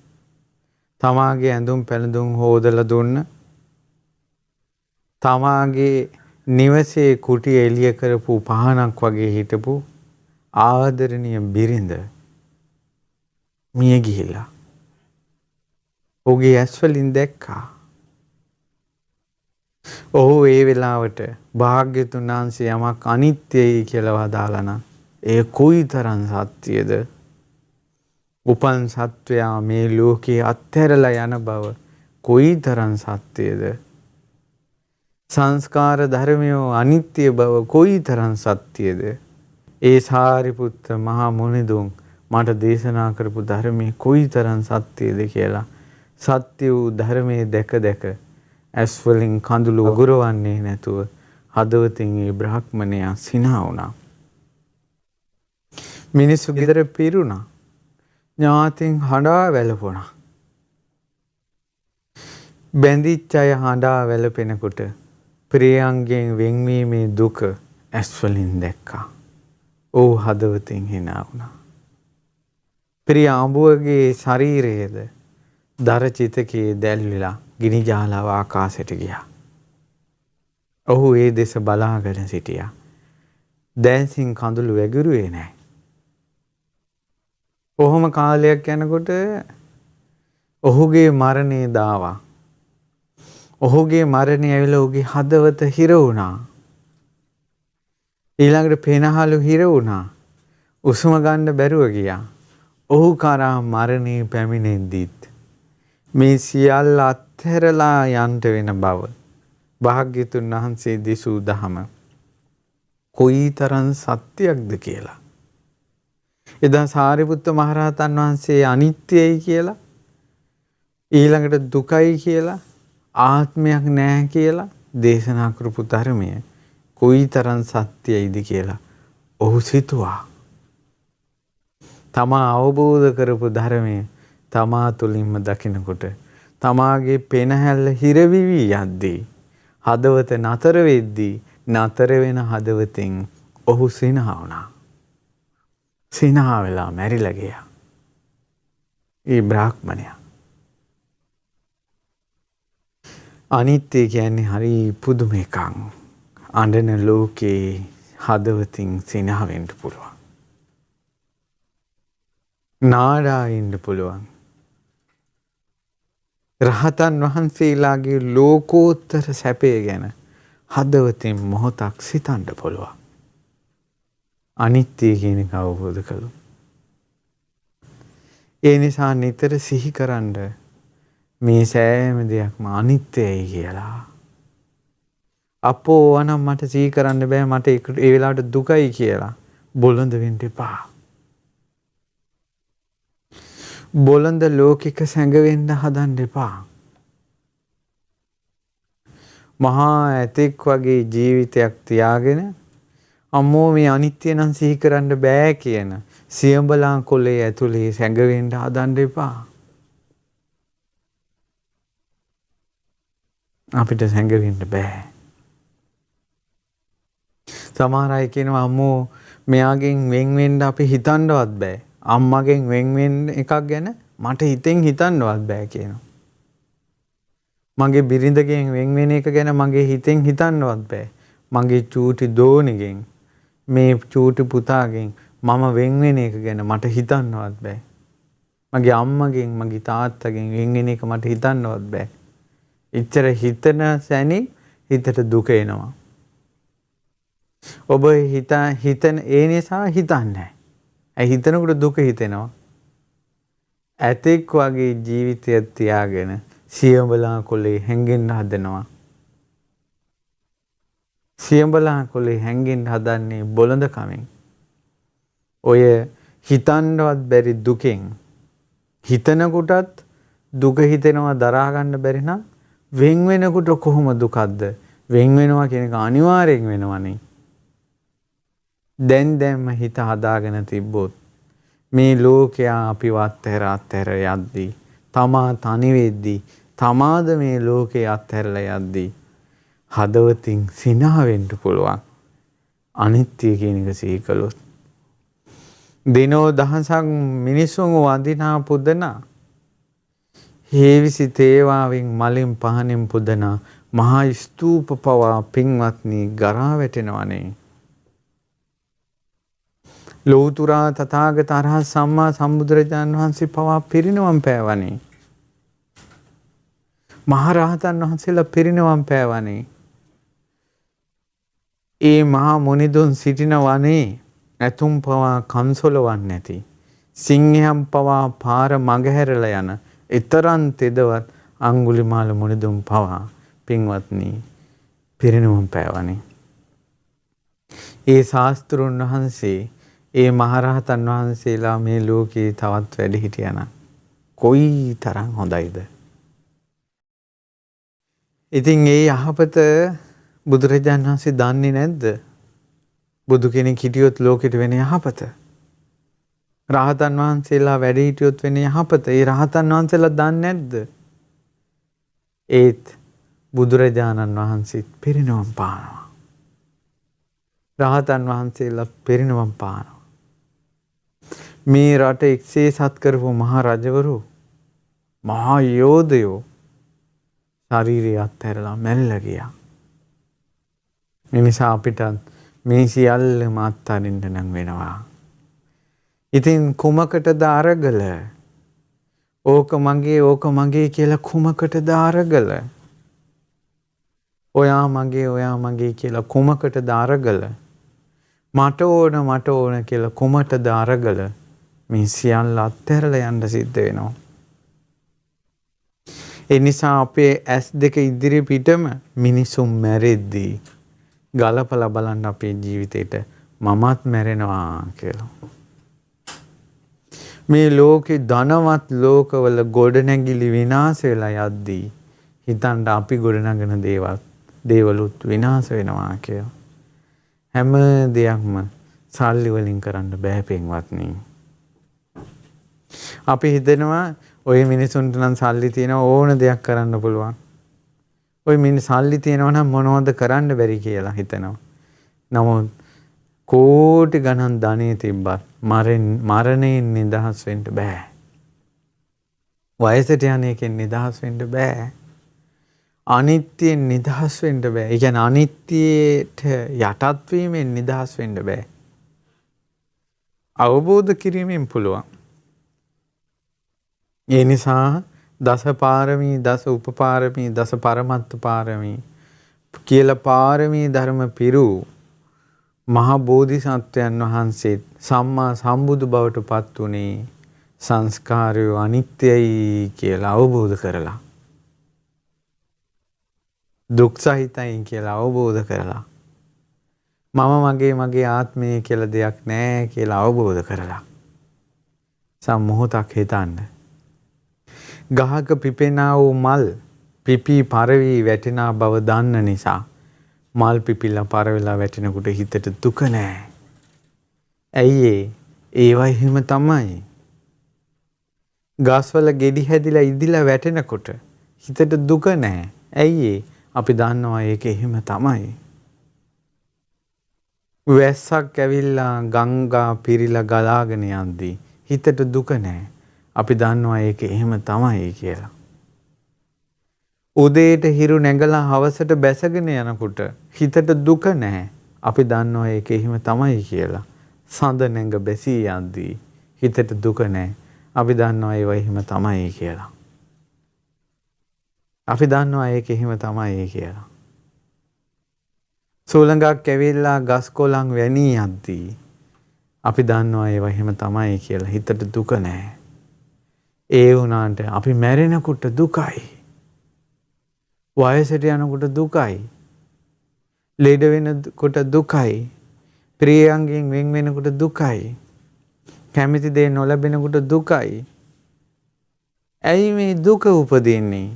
තමාගේ ඇඳුම් පැළඳුම් හොදලා දුන්න, තමාගේ නිවසේ කුටි එළිය කරපු පහනක් වගේ හිටපු ආදරණීය බිරිඳ මිය ගිහිලා. ඔහුගේ ඇස් වලින් දැක්කා. ඔහු ඒ වෙලාවට භාග්‍යතුන් වහන්සේ යමක් අනිත්‍යයි කියලා වදාලා නම් ඒ කොයිතරම් සත්‍යද? උපන් සත්වයා මේ ලෝකේ අත්හැරලා යන බව කොයිතරම් සත්‍යද? සංස්කාර ධර්මය අනිත්‍ය බව කොයිතරම් සත්‍යද? ඒ සාරිපුත්ත මහා මුනිදුන් මට දේශනා කරපු ධර්මයේ කොයිතරම් සත්‍යද කියලා සත්‍ය වූ ධර්මයේ දැක දැක ඇස් වලින් කඳුළු උගුරවන්නේ නැතුව හදවතින් ඒ බ්‍රාහ්මණයා සිනා වුණා. මිනිස්සු ගෙදර පිරුණා. ඥාතින් හඬා වැළපුණා. බැඳිච්ච අය හඬා වැළපෙනකොට ප්‍රියයන්ගෙන් වෙන්වීමේ දුක ඇස් වලින් දැක්කා. ඔහු හදවතින් hina වුණා. ප්‍රිය අඹුවගේ ශරීරයේද දර චිතකයේ දැල්විලා ගිනි ජාලාව ආකාශයට ගියා. ඔහු ඒ දෙස බලාගෙන සිටියා. දැන්සින් කඳුළු වැගිරුවේ නැහැ. කොහොම කාලයක් යනකොට ඔහුගේ මරණය දාවා. ඔහුගේ මරණය ඇවිල්ලා ඔහුගේ හදවත හිර වුණා. ඊළඟට පෙනහළු හිර වුණා. උසුම ගන්න බැරුව ගියා. ඔහු කරා මරණය පැමිණෙද්දිත් මේ සියල්ල අත්හැරලා යන්ට වෙන බව භාග්‍යතුන් වහන්සේ දෙසූ දහම කොයිතරම් සත්‍යයක්ද කියලා. එදා සාරිපුත්ත මහරහතන් වහන්සේ අනිත්‍යයි කියලා, ඊළඟට දුකයි කියලා, ආත්මයක් නැහැ කියලා දේශනා කරපු ධර්මය කොයිතරම් සත්‍යයිද කියලා ඔහු සිතුවා. තමා අවබෝධ කරපු ධර්මය තමා තුළින්ම දකිනකොට තමාගේ පෙනහැල්ල හිරවිවි යද්දී හදවත නතර වෙද්දී නතර වෙන හදවතෙන් ඔහු සිනහ වුණා. සිනහ වෙලා මැරිලා ගියා. ඒ බ්‍රාහ්මණයා. අනිත්‍ය කියන්නේ හරි පුදුම එකක්. අඬන ලෝකේ හදවතින් සිනහ වෙන්න පුළුවන්. නාඩා ඉන්න පුළුවන්. රහතන් වහන්සේලාගේ ලෝකෝත්තර සැපය ගැන හදවතින් මොහොතක් සිතන්න පුළුවන්. අනිත්‍ය කියන එක අවබෝධ කළොත්. ඒ නිසා නිතර සිහි කරන්න මේ සෑම දෙයක්ම අනිත්‍යයි කියලා. අපෝ වනම් මට සිහි කරන්න බෑ, මට ඒ වෙලාවට දුකයි කියලා බොළඳ වෙන්න එපා. බොළඳ ලෝකික සැඟවෙන්න හදන්න එපා. මහා ඇතෙක් වගේ ජීවිතයක් තියාගෙන අම්මෝ මේ අනිත්‍ය නම් සිහි කරන්න බෑ කියන සියඹලා කොලේ ඇතුලේ සැඟවෙන්න හදන්න එපා. අපිට සැඟවෙන්න බෑ. සමහර අය කියනවා අම්මෝ මෙයාගෙන් වෙන් වෙන්න අපි හිතන්නවත් බෑ. අම්මගෙන් වෙන් වෙන්න එකක් ගැන මට හිතෙන් හිතන්නවත් බෑ කියනවා. මගේ බිරිඳගෙන් වෙන් වෙන එක ගැන මගේ හිතෙන් හිතන්නවත් බෑ. මගේ චූටි දෝනිගෙන් මේ චූටි පුතාගෙන් මම වෙන් වෙන එක ගැන මට හිතන්නවත් බෑ. මගේ අම්මගෙන් මගේ තාත්තගෙන් වෙන් වෙන එක මට හිතන්නවත් බෑ. ඉච්චර හිතන සැනින් හිතට දුක එනවා. ඔබ හිතන ඒ නිසා හිතන්නේ. ඇයි හිතනකොට දුක හිතෙනවා. ඇතෙක් වගේ ජීවිතයක් තියාගෙන සියඹලා කොලේ හැංගෙන්න හදනවා. සියඹලා කොලේ හැංගෙන්න හදන්නේ බොළඳ කමෙන්. ඔය හිතන්නවත් බැරි දුකෙන් හිතනකොටත් දුක හිතෙනවා දරා ගන්න බැරි නම් වෙන් වෙනකොට කොහොම දුකක්ද? වෙන් වෙනවා කියන එක අනිවාර්යෙන් වෙනවනේ. දැන්ම හිත හදාගෙන තිබ්බොත් මේ ලෝකයා අපිව අත්හැර යද්දී තමා තනි වෙද්දී තමාද මේ ලෝකේ අත්හැරලා යද්දී හදවතින් සිනහ වෙන්න පුළුවන්. අනිත්‍ය කියන එක සිහි කළොත් දිනෝ දහසක් මිනිසුන් වඳිනා පුදනා හේවිසි තේවාවෙන් මලින් පහනින් පුදනා මහා ස්තූප පවා පින්වත්නි ගරා වැටෙනවනේ. ලෝතුරා තථාගත අරහත් සම්මා සම්බුදුරජාණන් වහන්සේ පවා පිරිනවම් පෑවනේ. මහරහතන් වහන්සේලා පිරිනවම් පෑවනේ. ඒ මහා මුනිදුන් සිටින වනේ ඇතුම් පවා කන්සොලවන්නේ නැති, සිංහයන් පවා පාර මගහැරලා යන ඊතරම් තෙදවත් අඟුලිමාල මුනිදුන් පවා පින්වත්නි පිරිනවම් පෑවනේ. ඒ ශාස්ත්‍රුන් වහන්සේ ඒ මහරහතන් වහන්සේලා මේ ලෝකේ තවත් වැඩ හිටියනම් කොයි තරම් හොඳයිද? ඉතින් ඒ යහපත බුදුරජාණන් වහන්සේ දන්නේ නැද්ද? බුදු කෙනෙක් හිටියොත් ලෝකෙට වෙන යහපත. රහතන් වහන්සේලා වැඩ හිටියොත් වෙන යහපත. ඒ රහතන් වහන්සේලා දන්නේ නැද්ද? ඒත් බුදුරජාණන් වහන්සේත් පිරිනවම් පානවා. රහතන් වහන්සේලා පිරිනවම් පානවා. මේ රට එක්සේසත් කරපු මහා රජවරු මහා යෝධයෝ ශරීරය අත්හැරලා මැරිලා ගියා. ඒ නිසා අපිට මේ සියල්ලම අත්හරින්න නම් වෙනවා. ඉතින් කුමකටද අරගල? ඕක මගේ කියලා කුමකටද අරගල? ඔයා මගේ කියලා කුමකටද අරගල? මට ඕන කියලා කුමටද අරගල? මේ සියල්ල අත්හැරලා යන්න සිද්ධ වෙනවා. ඒ නිසා අපේ S2 ඉදිරි පිටම මිනිසුන් මැරෙද්දී ගලපලා බලන්න අපේ ජීවිතේට මමත් මැරෙනවා කියලා. මේ ලෝකේ ධනවත් ලෝකවල ගොඩනැගිලි විනාශ වෙලා යද්දී හිතන්න අපි ගොඩනගන දේවලුත් විනාශ වෙනවා කියලා. හැම දෙයක්ම සල්ලි වලින් කරන්න බෑ පින්වත්නි. අපි හිතනවා ඔය මිනිසුන්ට නම් සල්ලි තියෙනවා ඕන දෙයක් කරන්න පුළුවන්. ඔය සල්ලි තියෙනවා නම් මොනවද කරන්න බැරි කියලා හිතනවා. නමුත් කෝටි ගණන් ධනෙ තිබ්බත් මරණයෙන් නිදහස් වෙන්න බෑ. වයසට යන එකෙන් නිදහස් වෙන්න බෑ. අනිත්‍යයෙන් නිදහස් වෙන්න බෑ. ඒ කියන්නේ අනිත්‍යයට යටත් වීමෙන් නිදහස් වෙන්න බෑ. අවබෝධ කිරීමෙන් පුළුවන්. ඒ නිසා දස පාරමී, දස උපපාරමී, දස පරමත්ත පාරමී කියලා පාරමී ධර්ම පිරු මහා බෝධිසත්වයන් වහන්සේ සම්මා සම්බුදු බවට පත් වුණේ සංස්කාරය අනිත්‍යයි කියලා අවබෝධ කරලා. දුක් සහිතයි කියලා අවබෝධ කරලා. මගේ ආත්මය කියලා දෙයක් නැහැ කියලා අවබෝධ කරලා. සම්මෝහතක් හිතන්න. ගහක පිපෙනා වූ මල් පිපී පරවි වැටෙනා බව දන්න නිසා මල් පිපිලා පරවිලා වැටෙනකොට හිතට දුක නැහැ. ඇයි ඒවා එහෙම තමයි. ගස්වල ගෙඩි හැදිලා ඉදිලා වැටෙනකොට හිතට දුක නැහැ. ඇයි අපි දන්නවා ඒක එහෙම තමයි. වැස්සක් ඇවිල්ලා ගංගා පිරීලා ගලාගෙන යද්දී හිතට දුක නැහැ. අපි දන්නවා ඒක එහෙම තමයි කියලා. උදේට හිරු නැගලා හවසට බැසගෙන යනකොට හිතට දුක නැහැ. අපි දන්නවා ඒක එහෙම තමයි කියලා. සඳ නැඟ බැසී යද්දී හිතට දුක නැහැ. අපි දන්නවා ඒව එහෙම තමයි කියලා. අපි දන්නවා ඒක එහෙම තමයි කියලා. සූලංගක් ඇවිල්ලා ගස් කොළන් වැනී යද්දී අපි දන්නවා ඒව එහෙම තමයි කියලා. හිතට දුක නැහැ. ඒ වුණාට අපි මැරෙනකොට දුකයි. වයසට යනකොට දුකයි. ලෙඩ වෙනකොට දුකයි. ප්‍රියයන්ගෙන් වෙන් වෙනකොට දුකයි. කැමති දේ නොලැබෙනකොට දුකයි. ඇයි මේ දුක උපදින්නේ?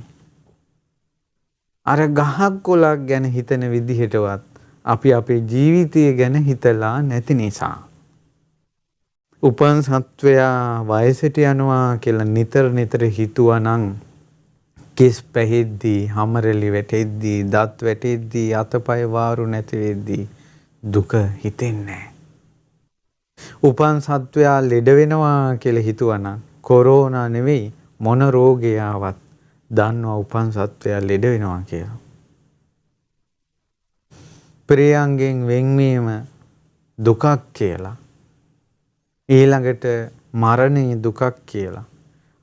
අර ගහක් කොළක් ගැන හිතන විදිහටවත් අපි අපේ ජීවිතය ගැන හිතලා නැති නිසා. උපන් සත්වයා වයසට යනවා කියලා නිතර හිතුවා නම් කිස් පැහෙද්දී, හමරලි වැටෙද්දී, දත් වැටෙද්දී, අතපය වාරු නැති වෙද්දී දුක හිතෙන්නේ නැහැ. උපන් සත්වයා ලෙඩ වෙනවා කියලා හිතුවා නම් කොරෝනා නෙවෙයි මොන රෝගය ආවත් දන්නවා උපන් සත්වයා ලෙඩ වෙනවා කියලා. ප්‍රියයන්ගෙන් වෙන්වීම දුකක් කියලා. ඊළඟට මරණය දුකක් කියලා.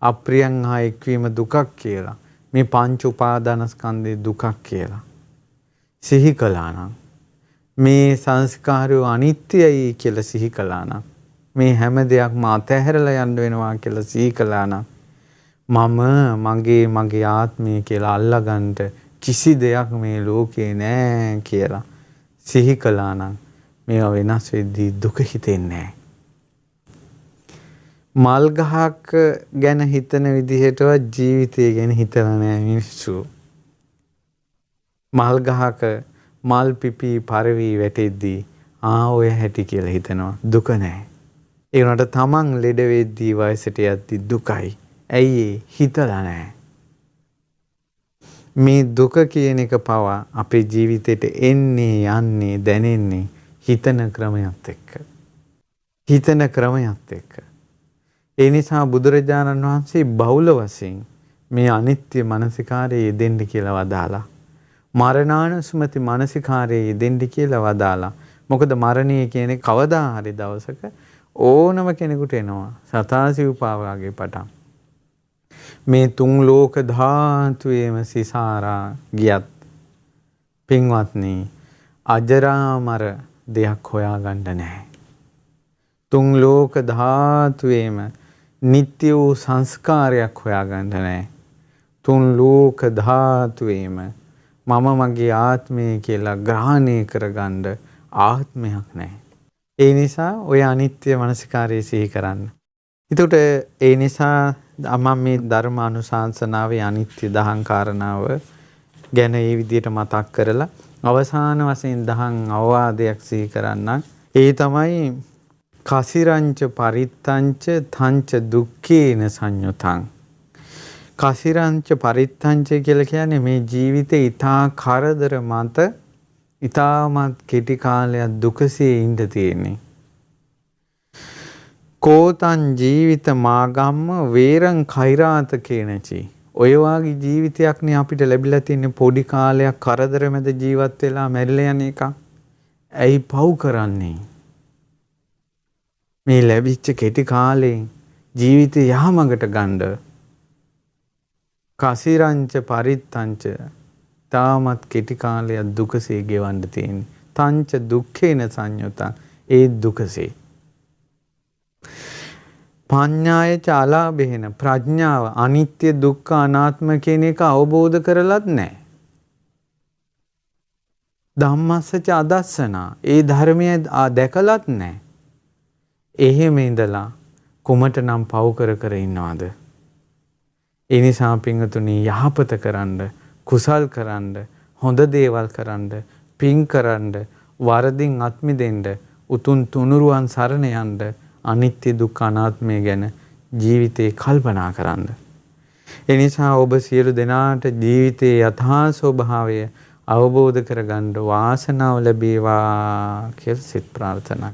අප්‍රියයන් හා එක්වීම දුකක් කියලා. මේ පංච උපාදානස්කන්ධේ දුකක් කියලා. සිහි කළා නම් මේ සංස්කාරය අනිත්‍යයි කියලා සිහි කළා නම් මේ හැම දෙයක්ම අතහැරලා යන්න වෙනවා කියලා සිහි කළා නම් මගේ ආත්මය කියලා අල්ලගන්න කිසි දෙයක් මේ ලෝකේ නෑ කියලා සිහි කළා නම් මේවා වෙනස් වෙද්දී දුක හිතෙන්නේ නෑ. මල් ගහක් ගැන හිතන විදිහටවත් ජීවිතය ගැන හිතලා නෑ මිනිස්සු. මල් ගහක මල් පිපී පරවි වැටෙද්දී ඔය හැටි කියලා හිතනවා. දුක නෑ. ඒ වුණාට තමන් ලෙඩ වෙද්දී වයසට යද්දී දුකයි. ඇයි හිතලා නෑ. මේ දුක කියන එක පවා අපේ ජීවිතේට එන්නේ යන්නේ දැනෙන්නේ හිතන ක්‍රමයක් එක්ක. හිතන ක්‍රමයක් එක්ක. ඒ නිසා බුදුරජාණන් වහන්සේ බහුල වශයෙන් මේ අනිත්‍ය මනසිකාරයේ යෙදෙන්න කියලා වදාලා. මරණානුස්මති මානසිකාරයේ යෙදෙන්න කියලා වදාලා. මොකද මරණය කියන්නේ කවදා හරි දවසක ඕනම කෙනෙකුට එනවා. සතාසිව්පාවගේ පටන්. මේ තුන් ලෝක ධාතුවේම සිසාරා ගියත් පින්වත්නි අජරාමර දෙයක් හොයාගන්න නැහැ. තුන් ලෝක ධාතුවේම නිත්‍ය වූ සංස්කාරයක් හොයාගන්න නැහැ. තුන් ලෝක ධාතුවේම මම මගේ ආත්මය කියලා ග්‍රහණය කරගන්න ආත්මයක් නැහැ. ඒ නිසා ඔය අනිත්‍ය මනසිකාරය සිහි කරන්න. එතකොට ඒ නිසා මම මේ ධර්ම අනුශාසනාවේ අනිත්‍ය දහම් කාරණාව ගැන මේ විදිහට මතක් කරලා අවසාන වශයෙන් දහම් අවවාදයක් සිහි කරන්න. ඒ තමයි කසිරංච පරිත්තංච තංච දුක්ඛේන සංයුතං. කසිරංච පරිත්තංච කියලා කියන්නේ මේ ජීවිතේ ඊටා කරදර මත ඊටමත් කෙටි කාලයක් දුකසේ ඉඳ තියෙන්නේ. කෝතං ජීවිත මාගම්ම වේරං කෛරාත කේනචි. ඔය වාගේ ජීවිතයක් නේ අපිට ලැබිලා තියෙන්නේ පොඩි කාලයක් කරදර මැද ජීවත් වෙලා මැරිලා යන එක. ඇයි පව් කරන්නේ? මේ ලැබිච්ච කෙටි කාලේ ජීවිතය යහමඟට ගන්න කසිරංච පරිත්තංච තාමත් කෙටි කාලයක් දුකසේ ගෙවන්න තියෙන්නේ. තංච දුක්ඛේන සංයුතං ඒ දුකසේ. පඤ්ඤාය චාලාභේන ප්‍රඥාව අනිත්‍ය දුක්ඛ අනාත්ම කියන එක අවබෝධ කරලත් නැහැ. ධම්මස්සච අදස්සනා ඒ ධර්මය දැකලත් නැහැ. එහෙම ඉඳලා කුමටනම් පව් කර කර ඉන්නවද? ඒ නිසා පින්වතුනි යහපත කරන්න, කුසල් කරන්න, හොඳ දේවල් කරන්න, පින් කරන්න, වරදින් අත් මිදෙන්න, උතුම් තුනුරුවන් සරණ යන්න, අනිත්‍ය දුක්ඛ අනාත්මය ගැන ජීවිතේ කල්පනා කරන්න. ඒ නිසා ඔබ සියලු දෙනාට ජීවිතයේ යථා ස්වභාවය අවබෝධ කරගන්න වාසනාව ලැබේවා කියලා සිත ප්‍රාර්ථනා